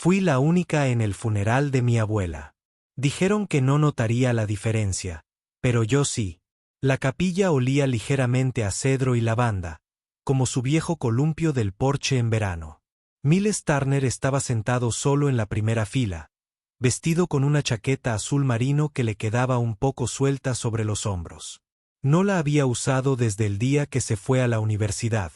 Fui la única en el funeral de mi abuela. Dijeron que no notaría la diferencia, pero yo sí. La capilla olía ligeramente a cedro y lavanda, como su viejo columpio del porche en verano. Miles Turner estaba sentado solo en la primera fila, vestido con una chaqueta azul marino que le quedaba un poco suelta sobre los hombros. No la había usado desde el día que se fue a la universidad,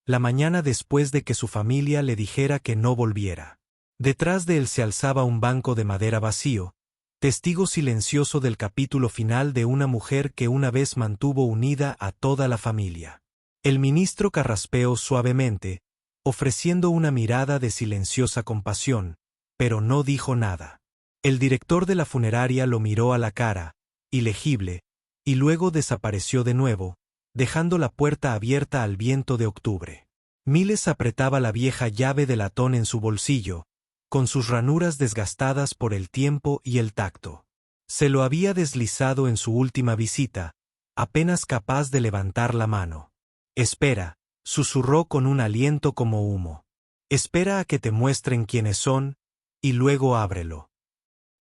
la mañana después de que su familia le dijera que no volviera. Detrás de él se alzaba un banco de madera vacío, testigo silencioso del capítulo final de una mujer que una vez mantuvo unida a toda la familia. El ministro carraspeó suavemente, ofreciendo una mirada de silenciosa compasión, pero no dijo nada. El director de la funeraria lo miró a la cara, ilegible, y luego desapareció de nuevo, dejando la puerta abierta al viento de octubre. Miles apretaba la vieja llave de latón en su bolsillo, con sus ranuras desgastadas por el tiempo y el tacto. Se lo había deslizado en su última visita, apenas capaz de levantar la mano. «Espera», susurró con un aliento como humo. «Espera a que te muestren quiénes son, y luego ábrelo».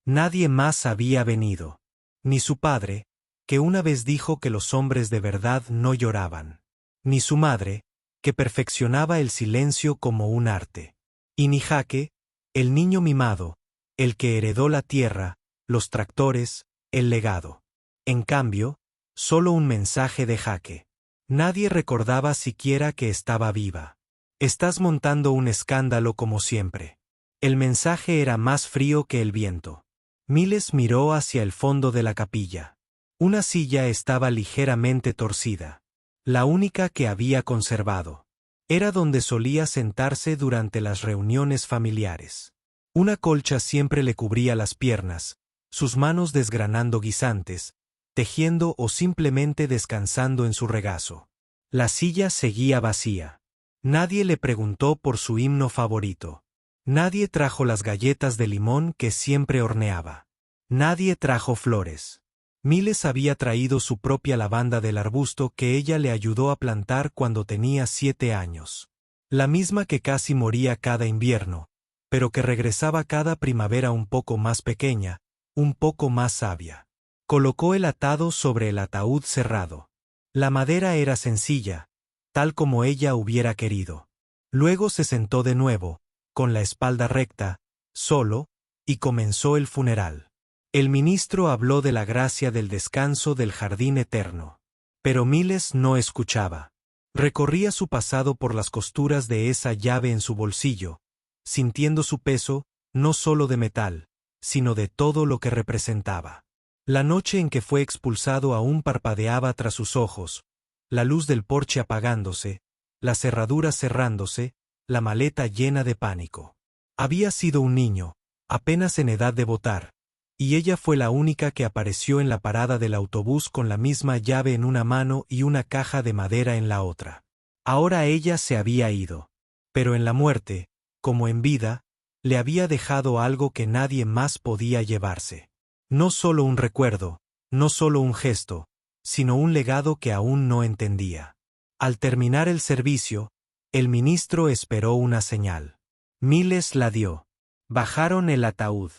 Nadie más había venido. Ni su padre, que una vez dijo que los hombres de verdad no lloraban. Ni su madre, que perfeccionaba el silencio como un arte. Y ni Jake, el niño mimado, el que heredó la tierra, los tractores, el legado. En cambio, solo un mensaje de Jake. Nadie recordaba siquiera que estaba viva. «Estás montando un escándalo como siempre». El mensaje era más frío que el viento. Miles miró hacia el fondo de la capilla. Una silla estaba ligeramente torcida. La única que había conservado. Era donde solía sentarse durante las reuniones familiares. Una colcha siempre le cubría las piernas, sus manos desgranando guisantes, tejiendo o simplemente descansando en su regazo. La silla seguía vacía. Nadie le preguntó por su himno favorito. Nadie trajo las galletas de limón que siempre horneaba. Nadie trajo flores. Miles había traído su propia lavanda del arbusto que ella le ayudó a plantar cuando tenía 7 años. La misma que casi moría cada invierno, pero que regresaba cada primavera un poco más pequeña, un poco más sabia. Colocó el atado sobre el ataúd cerrado. La madera era sencilla, tal como ella hubiera querido. Luego se sentó de nuevo, con la espalda recta, solo, y comenzó el funeral. El ministro habló de la gracia del descanso del jardín eterno. Pero Miles no escuchaba. Recorría su pasado por las costuras de esa llave en su bolsillo, sintiendo su peso, no solo de metal, sino de todo lo que representaba. La noche en que fue expulsado aún parpadeaba tras sus ojos, la luz del porche apagándose, la cerradura cerrándose, la maleta llena de pánico. Había sido un niño, apenas en edad de votar, y ella fue la única que apareció en la parada del autobús con la misma llave en una mano y una caja de madera en la otra. Ahora ella se había ido. Pero en la muerte, como en vida, le había dejado algo que nadie más podía llevarse. No solo un recuerdo, no solo un gesto, sino un legado que aún no entendía. Al terminar el servicio, el ministro esperó una señal. Miles la dio. Bajaron el ataúd.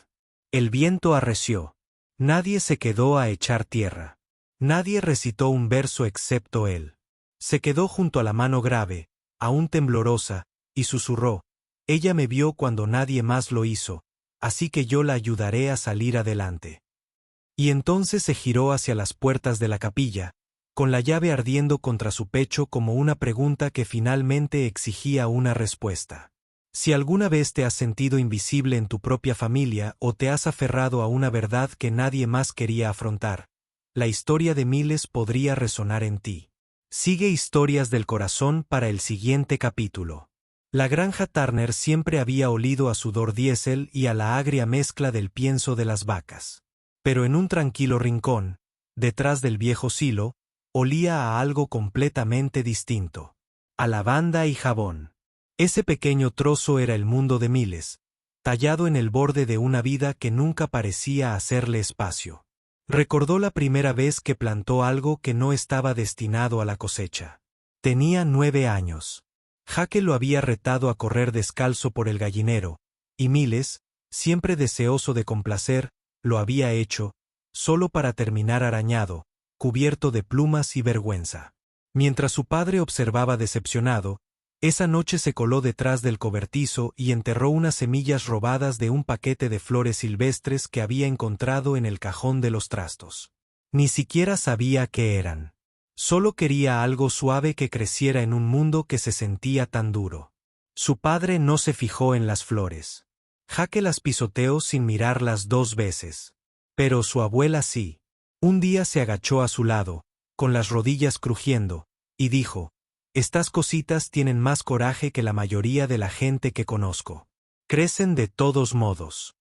El viento arreció. Nadie se quedó a echar tierra. Nadie recitó un verso excepto él. Se quedó junto a la mano grave, aún temblorosa, y susurró: «Ella me vio cuando nadie más lo hizo, así que yo la ayudaré a salir adelante». Y entonces se giró hacia las puertas de la capilla, con la llave ardiendo contra su pecho como una pregunta que finalmente exigía una respuesta. Si alguna vez te has sentido invisible en tu propia familia o te has aferrado a una verdad que nadie más quería afrontar, la historia de Miles podría resonar en ti. Sigue Historias del Corazón para el siguiente capítulo. La granja Turner siempre había olido a sudor diésel y a la agria mezcla del pienso de las vacas. Pero en un tranquilo rincón, detrás del viejo silo, olía a algo completamente distinto. A lavanda y jabón. Ese pequeño trozo era el mundo de Miles, tallado en el borde de una vida que nunca parecía hacerle espacio. Recordó la primera vez que plantó algo que no estaba destinado a la cosecha. Tenía 9 años. Jake lo había retado a correr descalzo por el gallinero, Y Miles, siempre deseoso de complacer, lo había hecho, solo para terminar arañado, cubierto de plumas y vergüenza. Mientras su padre observaba decepcionado, esa noche se coló detrás del cobertizo y enterró unas semillas robadas de un paquete de flores silvestres que había encontrado en el cajón de los trastos. Ni siquiera sabía qué eran. Solo quería algo suave que creciera en un mundo que se sentía tan duro. Su padre no se fijó en las flores. Jake las pisoteó sin mirarlas 2 veces. Pero su abuela sí. Un día se agachó a su lado, con las rodillas crujiendo, y dijo: «Estas cositas tienen más coraje que la mayoría de la gente que conozco. Crecen de todos modos».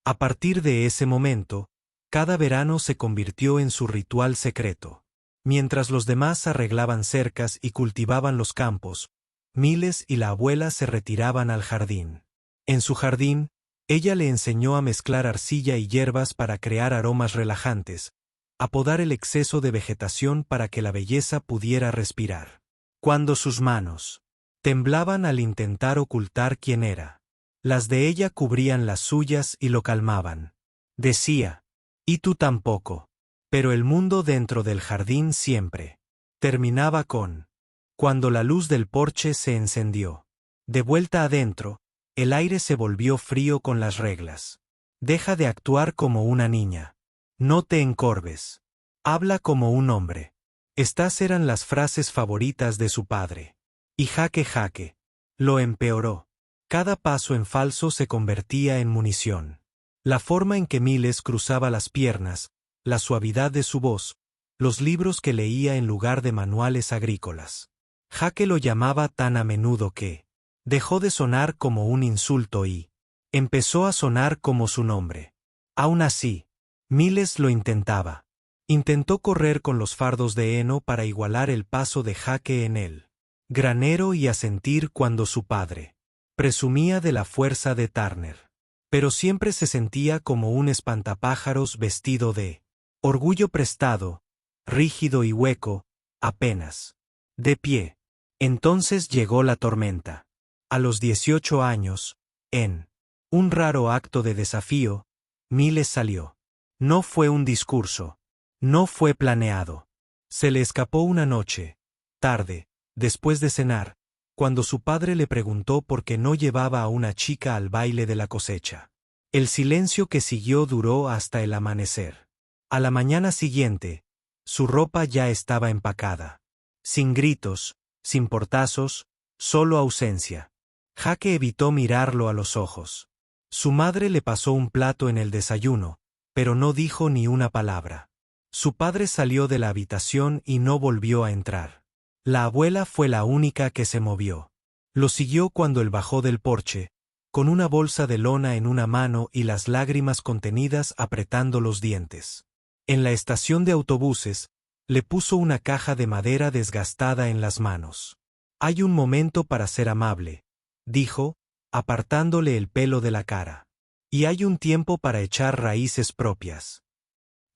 A partir de ese momento, cada verano se convirtió en su ritual secreto. Mientras los demás arreglaban cercas y cultivaban los campos, Miles y la abuela se retiraban al jardín. En su jardín, ella le enseñó a mezclar arcilla y hierbas para crear aromas relajantes, a podar el exceso de vegetación para que la belleza pudiera respirar. Cuando sus manos temblaban al intentar ocultar quién era, las de ella cubrían las suyas y lo calmaban. Decía: «Y tú tampoco». Pero el mundo dentro del jardín siempre terminaba con: cuando la luz del porche se encendió. De vuelta adentro, el aire se volvió frío con las reglas. «Deja de actuar como una niña. No te encorves. Habla como un hombre». Estas eran las frases favoritas de su padre. Y Jake lo empeoró. Cada paso en falso se convertía en munición. La forma en que Miles cruzaba las piernas, la suavidad de su voz, los libros que leía en lugar de manuales agrícolas. Jake lo llamaba tan a menudo que dejó de sonar como un insulto y empezó a sonar como su nombre. Aún así, Miles lo intentaba. Intentó correr con los fardos de heno para igualar el paso de Jake en el granero y asentir cuando su padre presumía de la fuerza de Turner. Pero siempre se sentía como un espantapájaros vestido de orgullo prestado, rígido y hueco, apenas de pie. Entonces llegó la tormenta. A los 18 años, en un raro acto de desafío, Miles salió. No fue un discurso. No fue planeado. Se le escapó una noche, tarde, después de cenar, cuando su padre le preguntó por qué no llevaba a una chica al baile de la cosecha. El silencio que siguió duró hasta el amanecer. A la mañana siguiente, su ropa ya estaba empacada. Sin gritos, sin portazos, solo ausencia. Jake evitó mirarlo a los ojos. Su madre le pasó un plato en el desayuno, pero no dijo ni una palabra. Su padre salió de la habitación y no volvió a entrar. La abuela fue la única que se movió. Lo siguió cuando él bajó del porche, con una bolsa de lona en una mano y las lágrimas contenidas apretando los dientes. En la estación de autobuses, le puso una caja de madera desgastada en las manos. «Hay un momento para ser amable», dijo, apartándole el pelo de la cara. «Y hay un tiempo para echar raíces propias».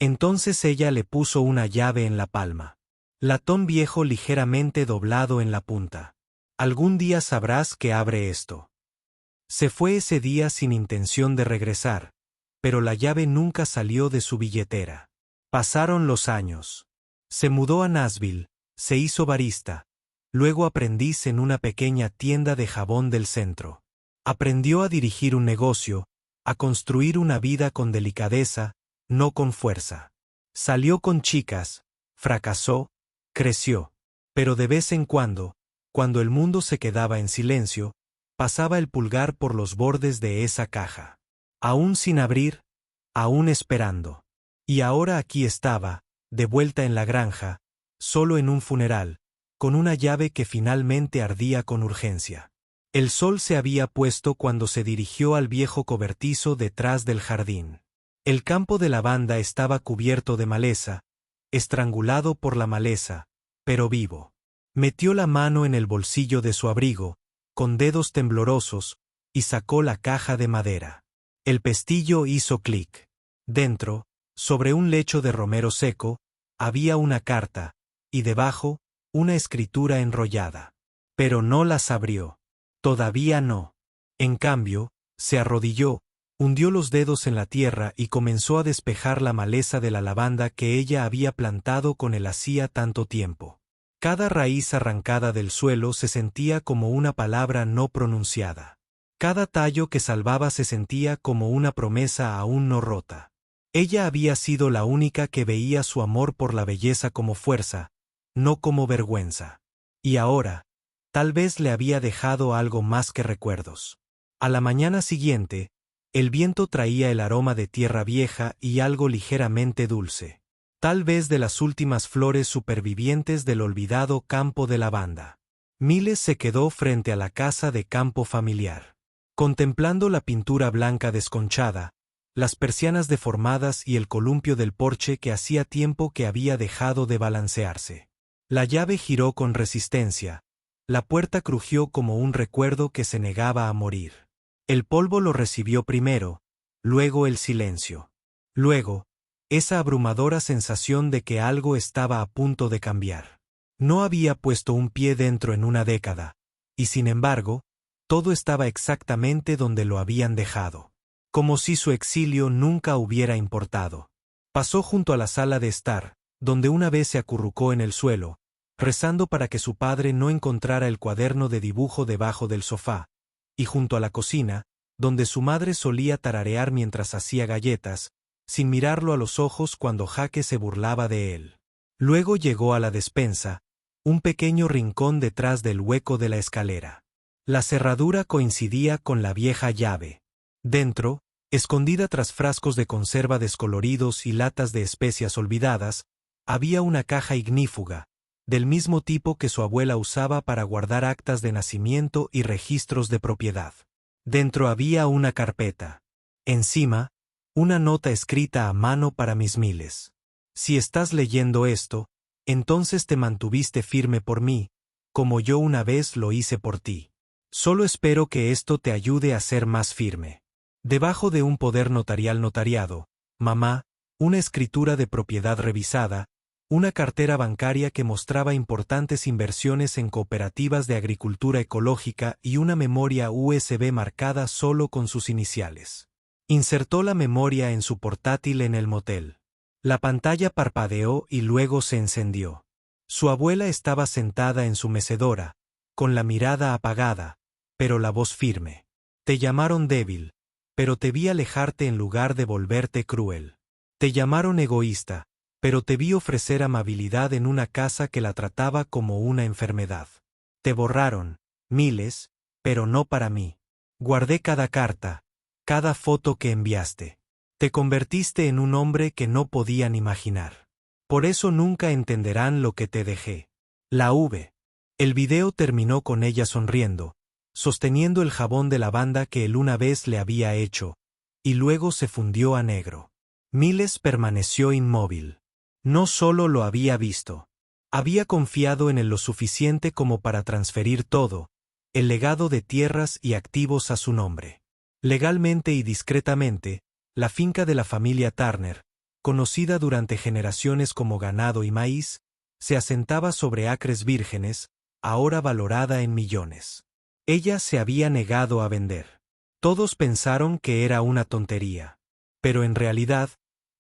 Entonces ella le puso una llave en la palma. Latón viejo ligeramente doblado en la punta. «Algún día sabrás que abre esto». Se fue ese día sin intención de regresar, pero la llave nunca salió de su billetera. Pasaron los años. Se mudó a Nashville, se hizo barista, luego aprendiz en una pequeña tienda de jabón del centro. Aprendió a dirigir un negocio, a construir una vida con delicadeza, no con fuerza. Salió con chicas, fracasó, creció. Pero de vez en cuando el mundo se quedaba en silencio, pasaba el pulgar por los bordes de esa caja. Aún sin abrir, aún esperando. Y ahora aquí estaba, de vuelta en la granja, solo en un funeral, con una llave que finalmente ardía con urgencia. El sol se había puesto cuando se dirigió al viejo cobertizo detrás del jardín. El campo de lavanda estaba cubierto de maleza, estrangulado por la maleza, pero vivo. Metió la mano en el bolsillo de su abrigo, con dedos temblorosos, y sacó la caja de madera. El pestillo hizo clic. Dentro, sobre un lecho de romero seco, había una carta, y debajo, una escritura enrollada. Pero no las abrió. Todavía no. En cambio, Se arrodilló, hundió los dedos en la tierra y comenzó a despejar la maleza de la lavanda que ella había plantado con él hacía tanto tiempo. Cada raíz arrancada del suelo se sentía como una palabra no pronunciada. Cada tallo que salvaba se sentía como una promesa aún no rota. Ella había sido la única que veía su amor por la belleza como fuerza, no como vergüenza. Y ahora, tal vez le había dejado algo más que recuerdos. A la mañana siguiente, el viento traía el aroma de tierra vieja y algo ligeramente dulce. Tal vez de las últimas flores supervivientes del olvidado campo de lavanda. Miles se quedó frente a la casa de campo familiar. Contemplando la pintura blanca desconchada, las persianas deformadas y el columpio del porche que hacía tiempo que había dejado de balancearse. La llave giró con resistencia, la puerta crujió como un recuerdo que se negaba a morir. El polvo lo recibió primero, luego el silencio. Luego, esa abrumadora sensación de que algo estaba a punto de cambiar. No había puesto un pie dentro en una década, y sin embargo, todo estaba exactamente donde lo habían dejado. Como si su exilio nunca hubiera importado. Pasó junto a la sala de estar, donde una vez se acurrucó en el suelo, rezando para que su padre no encontrara el cuaderno de dibujo debajo del sofá, y junto a la cocina, donde su madre solía tararear mientras hacía galletas, sin mirarlo a los ojos cuando Jaque se burlaba de él. Luego llegó a la despensa, un pequeño rincón detrás del hueco de la escalera. La cerradura coincidía con la vieja llave. Dentro, escondida tras frascos de conserva descoloridos y latas de especias olvidadas, había una caja ignífuga, del mismo tipo que su abuela usaba para guardar actas de nacimiento y registros de propiedad. Dentro había una carpeta. Encima, una nota escrita a mano para mis Miles. Si estás leyendo esto, entonces te mantuviste firme por mí, como yo una vez lo hice por ti. Solo espero que esto te ayude a ser más firme. Debajo de un poder notarial notariado, mamá, una escritura de propiedad revisada, una cartera bancaria que mostraba importantes inversiones en cooperativas de agricultura ecológica y una memoria USB marcada solo con sus iniciales. Insertó la memoria en su portátil en el motel. La pantalla parpadeó y luego se encendió. Su abuela estaba sentada en su mecedora, con la mirada apagada, pero la voz firme. Te llamaron débil, pero te vi alejarte en lugar de volverte cruel. Te llamaron egoísta, pero te vi ofrecer amabilidad en una casa que la trataba como una enfermedad. Te borraron, Miles, pero no para mí. Guardé cada carta, cada foto que enviaste. Te convertiste en un hombre que no podían imaginar. Por eso nunca entenderán lo que te dejé. La V. El video terminó con ella sonriendo, sosteniendo el jabón de lavanda que él una vez le había hecho, y luego se fundió a negro. Miles permaneció inmóvil. No solo lo había visto. Había confiado en él lo suficiente como para transferir todo, el legado de tierras y activos a su nombre. Legalmente y discretamente, la finca de la familia Turner, conocida durante generaciones como ganado y maíz, se asentaba sobre acres vírgenes, ahora valorada en millones. Ella se había negado a vender. Todos pensaron que era una tontería. Pero en realidad,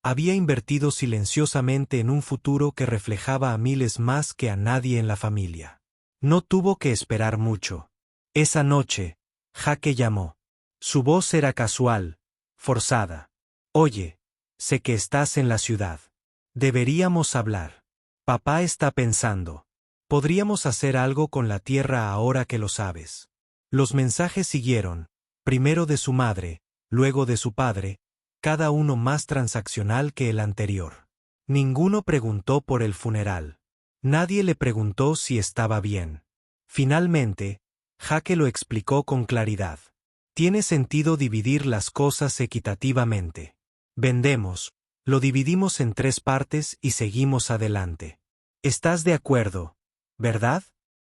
había invertido silenciosamente en un futuro que reflejaba a Miles más que a nadie en la familia. No tuvo que esperar mucho. Esa noche, Jaque llamó. Su voz era casual, forzada. Oye, sé que estás en la ciudad. Deberíamos hablar. Papá está pensando. Podríamos hacer algo con la tierra ahora que lo sabes. Los mensajes siguieron, primero de su madre, luego de su padre, cada uno más transaccional que el anterior. Ninguno preguntó por el funeral. Nadie le preguntó si estaba bien. Finalmente, Jaque lo explicó con claridad. Tiene sentido dividir las cosas equitativamente. Vendemos, lo dividimos en 3 partes y seguimos adelante. ¿Estás de acuerdo, verdad?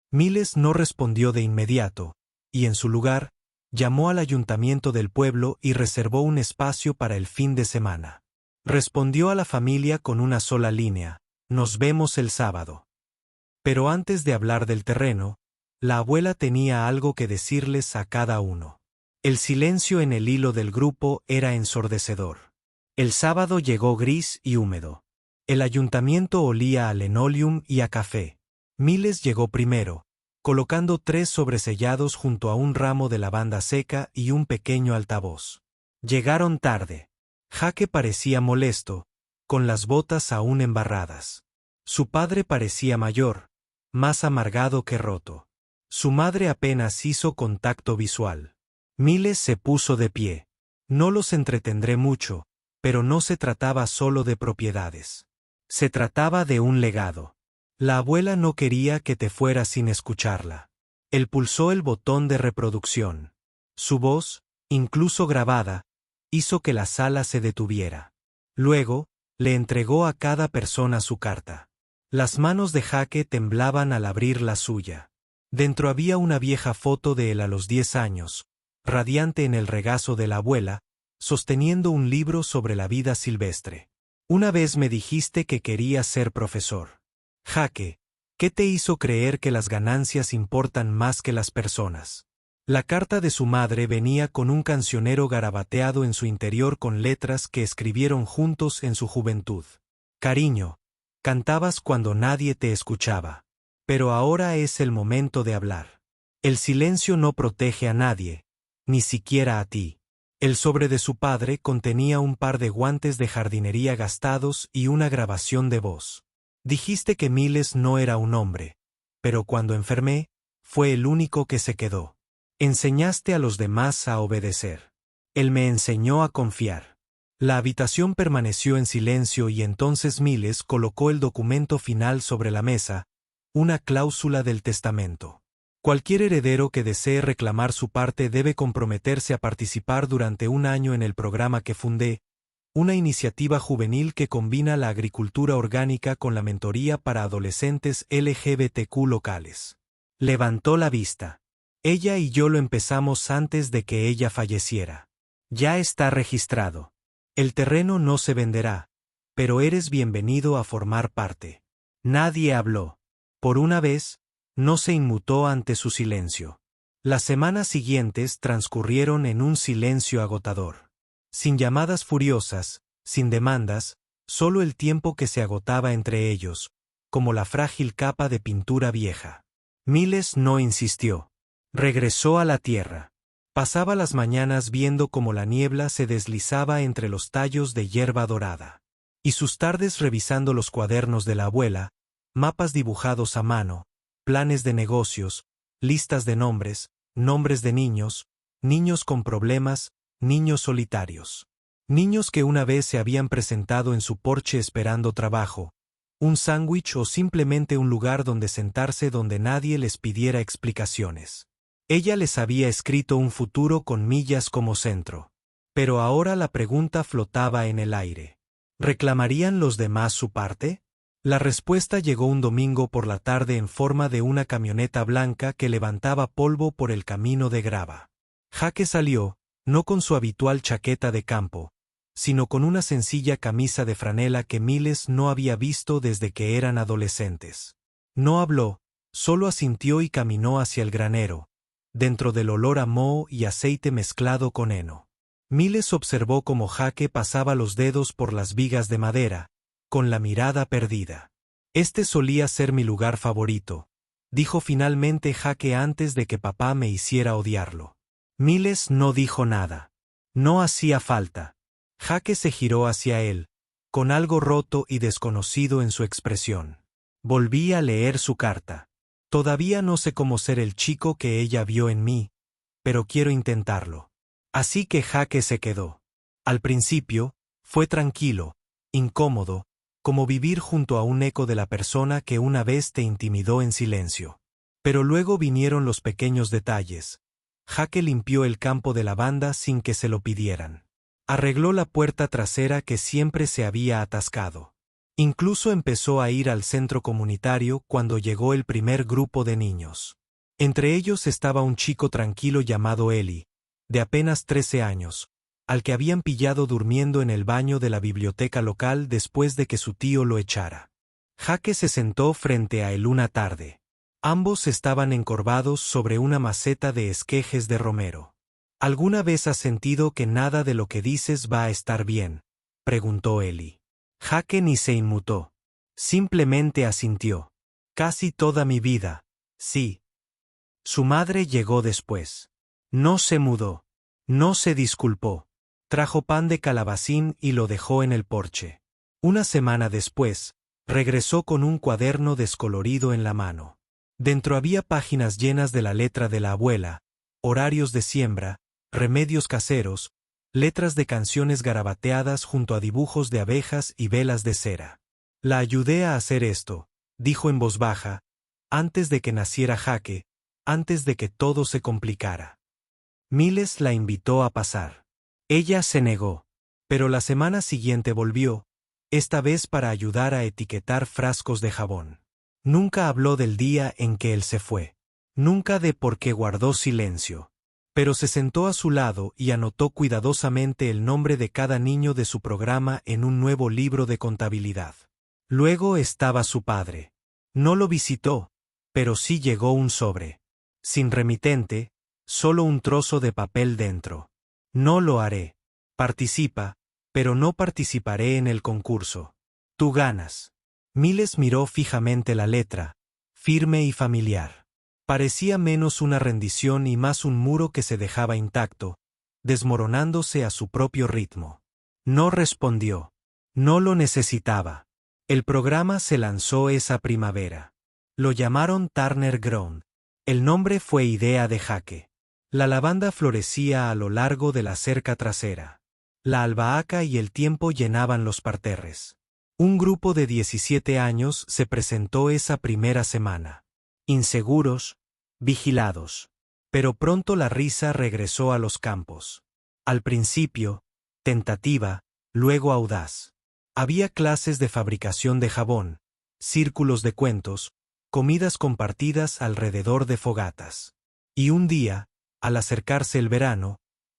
Miles no respondió de inmediato, y en su lugar, llamó al ayuntamiento del pueblo y reservó un espacio para el fin de semana. Respondió a la familia con una sola línea: nos vemos el sábado. Pero antes de hablar del terreno, la abuela tenía algo que decirles a cada uno. El silencio en el hilo del grupo era ensordecedor. El sábado llegó gris y húmedo. El ayuntamiento olía a linoleum y a café. Miles llegó primero, colocando 3 sobresellados junto a un ramo de lavanda seca y un pequeño altavoz. Llegaron tarde. Jake parecía molesto, con las botas aún embarradas. Su padre parecía mayor, más amargado que roto. Su madre apenas hizo contacto visual. Miles se puso de pie. No los entretendré mucho, pero no se trataba solo de propiedades. Se trataba de un legado. La abuela no quería que te fueras sin escucharla. Él pulsó el botón de reproducción. Su voz, incluso grabada, hizo que la sala se detuviera. Luego, le entregó a cada persona su carta. Las manos de Jake temblaban al abrir la suya. Dentro había una vieja foto de él a los 10 años, radiante en el regazo de la abuela, sosteniendo un libro sobre la vida silvestre. Una vez me dijiste que querías ser profesor. Jake, ¿qué te hizo creer que las ganancias importan más que las personas? La carta de su madre venía con un cancionero garabateado en su interior con letras que escribieron juntos en su juventud. Cariño, cantabas cuando nadie te escuchaba. Pero ahora es el momento de hablar. El silencio no protege a nadie, ni siquiera a ti. El sobre de su padre contenía un par de guantes de jardinería gastados y una grabación de voz. Dijiste que Miles no era un hombre, pero cuando enfermé, fue el único que se quedó. Enseñaste a los demás a obedecer. Él me enseñó a confiar. La habitación permaneció en silencio y entonces Miles colocó el documento final sobre la mesa, una cláusula del testamento. Cualquier heredero que desee reclamar su parte debe comprometerse a participar durante un año en el programa que fundé, una iniciativa juvenil que combina la agricultura orgánica con la mentoría para adolescentes LGBTQ locales. Levantó la vista. Ella y yo lo empezamos antes de que ella falleciera. Ya está registrado. El terreno no se venderá, pero eres bienvenido a formar parte. Nadie habló. Por una vez, no se inmutó ante su silencio. Las semanas siguientes transcurrieron en un silencio agotador. Sin llamadas furiosas, sin demandas, solo el tiempo que se agotaba entre ellos, como la frágil capa de pintura vieja. Miles no insistió. Regresó a la tierra. Pasaba las mañanas viendo cómo la niebla se deslizaba entre los tallos de hierba dorada. Y sus tardes revisando los cuadernos de la abuela, mapas dibujados a mano, planes de negocios, listas de nombres, nombres de niños, niños con problemas, niños solitarios. Niños que una vez se habían presentado en su porche esperando trabajo, un sándwich o simplemente un lugar donde sentarse donde nadie les pidiera explicaciones. Ella les había escrito un futuro con millas como centro. Pero ahora la pregunta flotaba en el aire. ¿Reclamarían los demás su parte? La respuesta llegó un domingo por la tarde en forma de una camioneta blanca que levantaba polvo por el camino de grava. Jake salió, no con su habitual chaqueta de campo, sino con una sencilla camisa de franela que Miles no había visto desde que eran adolescentes. No habló, solo asintió y caminó hacia el granero, dentro del olor a moho y aceite mezclado con heno. Miles observó cómo Jake pasaba los dedos por las vigas de madera, con la mirada perdida. Este solía ser mi lugar favorito, dijo finalmente Jake antes de que papá me hiciera odiarlo. Miles no dijo nada. No hacía falta. Jake se giró hacia él, con algo roto y desconocido en su expresión. Volví a leer su carta. Todavía no sé cómo ser el chico que ella vio en mí, pero quiero intentarlo. Así que Jake se quedó. Al principio, fue tranquilo, incómodo, como vivir junto a un eco de la persona que una vez te intimidó en silencio. Pero luego vinieron los pequeños detalles. Jake limpió el campo de lavanda sin que se lo pidieran. Arregló la puerta trasera que siempre se había atascado. Incluso empezó a ir al centro comunitario cuando llegó el primer grupo de niños. Entre ellos estaba un chico tranquilo llamado Eli, de apenas 13 años, al que habían pillado durmiendo en el baño de la biblioteca local después de que su tío lo echara. Jake se sentó frente a él una tarde. Ambos estaban encorvados sobre una maceta de esquejes de romero. ¿Alguna vez has sentido que nada de lo que dices va a estar bien?, preguntó Eli. Jake ni se inmutó. Simplemente asintió. Casi toda mi vida, sí. Su madre llegó después. No se mudó. No se disculpó. Trajo pan de calabacín y lo dejó en el porche. Una semana después, regresó con un cuaderno descolorido en la mano. Dentro había páginas llenas de la letra de la abuela, horarios de siembra, remedios caseros, letras de canciones garabateadas junto a dibujos de abejas y velas de cera. La ayudé a hacer esto, dijo en voz baja, antes de que naciera Jake, antes de que todo se complicara. Miles la invitó a pasar. Ella se negó, pero la semana siguiente volvió, esta vez para ayudar a etiquetar frascos de jabón. Nunca habló del día en que él se fue. Nunca de por qué guardó silencio. Pero se sentó a su lado y anotó cuidadosamente el nombre de cada niño de su programa en un nuevo libro de contabilidad. Luego estaba su padre. No lo visitó, pero sí llegó un sobre. Sin remitente, solo un trozo de papel dentro. No lo haré. Participa, pero no participaré en el concurso. Tú ganas. Miles miró fijamente la letra, firme y familiar. Parecía menos una rendición y más un muro que se dejaba intacto, desmoronándose a su propio ritmo. No respondió. No lo necesitaba. El programa se lanzó esa primavera. Lo llamaron Turner Ground. El nombre fue idea de Jake. La lavanda florecía a lo largo de la cerca trasera. La albahaca y el tiempo llenaban los parterres. Un grupo de 17 años se presentó esa primera semana. Inseguros, vigilados. Pero pronto la risa regresó a los campos. Al principio, tentativa, luego audaz. Había clases de fabricación de jabón, círculos de cuentos, comidas compartidas alrededor de fogatas. Y un día, al acercarse el verano,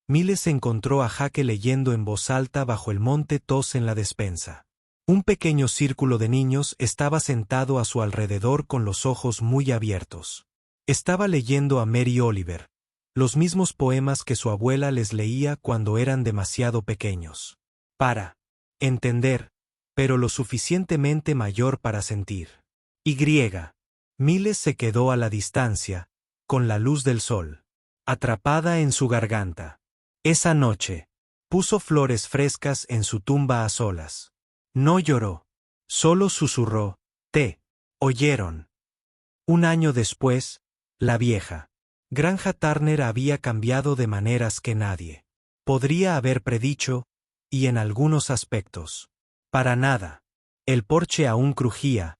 Miles encontró a Jake leyendo en voz alta bajo el monte Tos en la despensa. Un pequeño círculo de niños estaba sentado a su alrededor con los ojos muy abiertos. Estaba leyendo a Mary Oliver, los mismos poemas que su abuela les leía cuando eran demasiado pequeños. Para entender, pero lo suficientemente mayor para sentir. Y Miles se quedó a la distancia, con la luz del sol, atrapada en su garganta. Esa noche, puso flores frescas en su tumba a solas. No lloró, solo susurró, «Te oyeron». Un año después, la vieja granja Turner había cambiado de maneras que nadie podría haber predicho, y en algunos aspectos. Para nada. El porche aún crujía,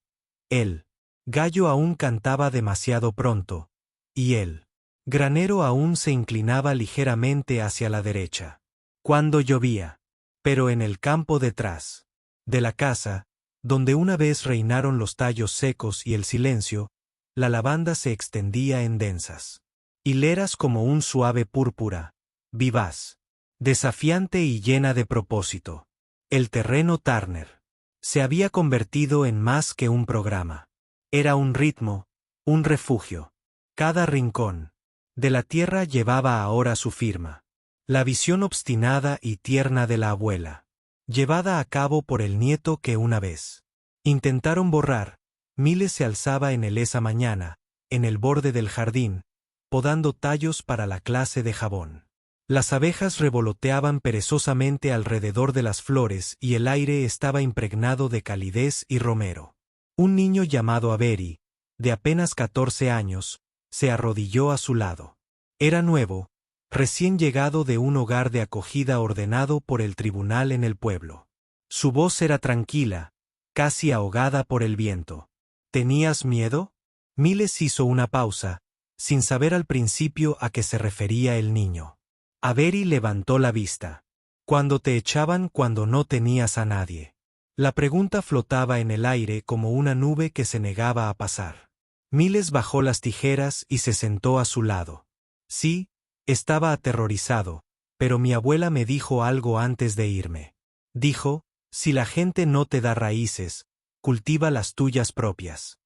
el gallo aún cantaba demasiado pronto, y el granero aún se inclinaba ligeramente hacia la derecha. Cuando llovía, pero en el campo detrás de la casa, donde una vez reinaron los tallos secos y el silencio, la lavanda se extendía en densas hileras como un suave púrpura, vivaz, desafiante y llena de propósito. El terreno Turner se había convertido en más que un programa. Era un ritmo, un refugio. Cada rincón de la tierra llevaba ahora su firma. La visión obstinada y tierna de la abuela, llevada a cabo por el nieto que una vez intentaron borrar. Miles se alzaba en él esa mañana, en el borde del jardín, podando tallos para la clase de jabón. Las abejas revoloteaban perezosamente alrededor de las flores y el aire estaba impregnado de calidez y romero. Un niño llamado Avery, de apenas 14 años, se arrodilló a su lado. Era nuevo, recién llegado de un hogar de acogida ordenado por el tribunal en el pueblo. Su voz era tranquila, casi ahogada por el viento. ¿Tenías miedo? Miles hizo una pausa, sin saber al principio a qué se refería el niño. Avery levantó la vista. ¿Cuándo te echaban cuando no tenías a nadie? La pregunta flotaba en el aire como una nube que se negaba a pasar. Miles bajó las tijeras y se sentó a su lado. Sí, estaba aterrorizado, pero mi abuela me dijo algo antes de irme. Dijo, si la gente no te da raíces, cultiva las tuyas propias.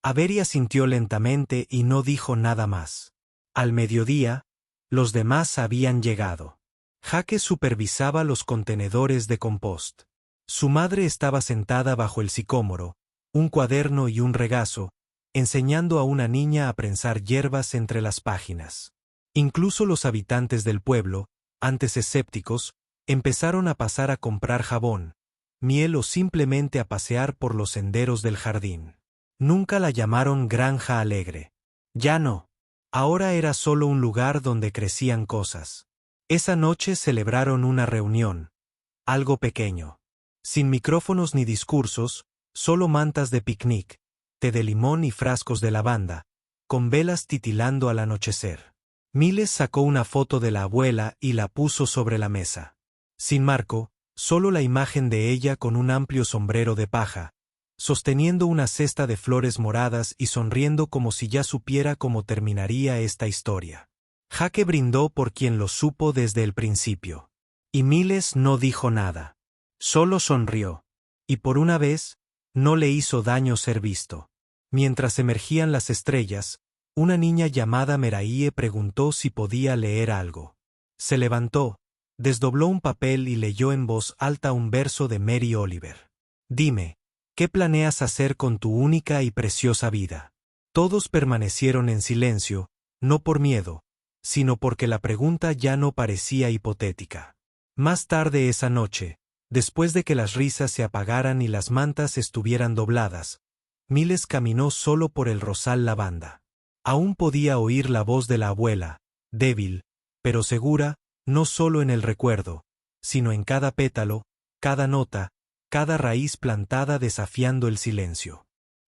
Avery asintió lentamente y no dijo nada más. Al mediodía, Los demás habían llegado. Jake supervisaba los contenedores de compost. Su madre estaba sentada bajo el sicómoro, un cuaderno y un regazo, enseñando a una niña a prensar hierbas entre las páginas. Incluso los habitantes del pueblo, antes escépticos, empezaron a pasar a comprar jabón, miel o simplemente a pasear por los senderos del jardín. Nunca la llamaron Granja Alegre. Ya no. Ahora era solo un lugar donde crecían cosas. Esa noche celebraron una reunión. Algo pequeño. Sin micrófonos ni discursos, solo mantas de picnic, té de limón y frascos de lavanda, con velas titilando al anochecer. Miles sacó una foto de la abuela y la puso sobre la mesa. Sin marco, solo la imagen de ella con un amplio sombrero de paja, sosteniendo una cesta de flores moradas y sonriendo como si ya supiera cómo terminaría esta historia. Jake brindó por quien lo supo desde el principio. Y Miles no dijo nada. Solo sonrió. Y por una vez, no le hizo daño ser visto. Mientras emergían las estrellas, una niña llamada Meraie preguntó si podía leer algo. Se levantó, desdobló un papel y leyó en voz alta un verso de Mary Oliver. Dime, ¿qué planeas hacer con tu única y preciosa vida? Todos permanecieron en silencio, no por miedo, sino porque la pregunta ya no parecía hipotética. Más tarde esa noche, después de que las risas se apagaran y las mantas estuvieran dobladas, Miles caminó solo por el rosal lavanda. Aún podía oír la voz de la abuela, débil, pero segura, no solo en el recuerdo, sino en cada pétalo, cada nota, cada raíz plantada desafiando el silencio.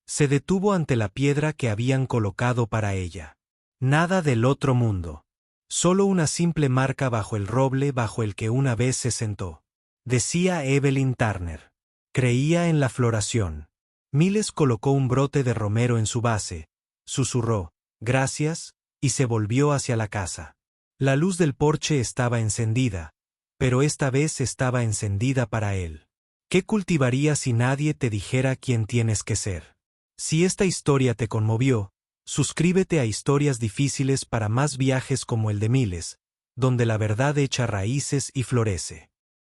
Se detuvo ante la piedra que habían colocado para ella. Nada del otro mundo. Solo una simple marca bajo el roble bajo el que una vez se sentó. Decía Evelyn Turner. Creía en la floración. Miles colocó un brote de romero en su base, susurró, gracias, y se volvió hacia la casa. La luz del porche estaba encendida, pero esta vez estaba encendida para él. ¿Qué cultivarías si nadie te dijera quién tienes que ser? Si esta historia te conmovió, suscríbete a Historias Difíciles para más viajes como el de Miles, donde la verdad echa raíces y florece.